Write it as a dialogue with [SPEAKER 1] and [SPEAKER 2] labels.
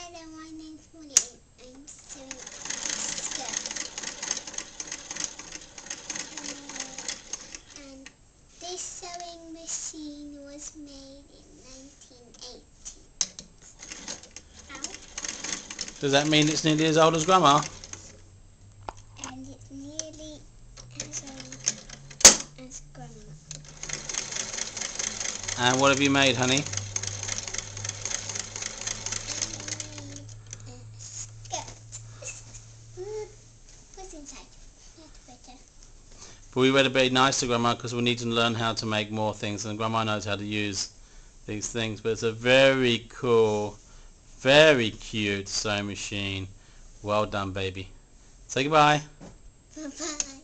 [SPEAKER 1] Hi there, my name's Molly and I'm sewing a skirt. And this sewing machine was made in 1980. Ow.
[SPEAKER 2] Does that mean it's nearly as old as Grandma?
[SPEAKER 1] And it's nearly as old as Grandma.
[SPEAKER 2] And what have you made, honey?
[SPEAKER 1] What's inside? That's better.
[SPEAKER 2] But we better be nice to Grandma because we need to learn how to make more things, and Grandma knows how to use these things. But it's a very cool, very cute sewing machine. Well done, baby. Say goodbye.
[SPEAKER 1] Bye-bye.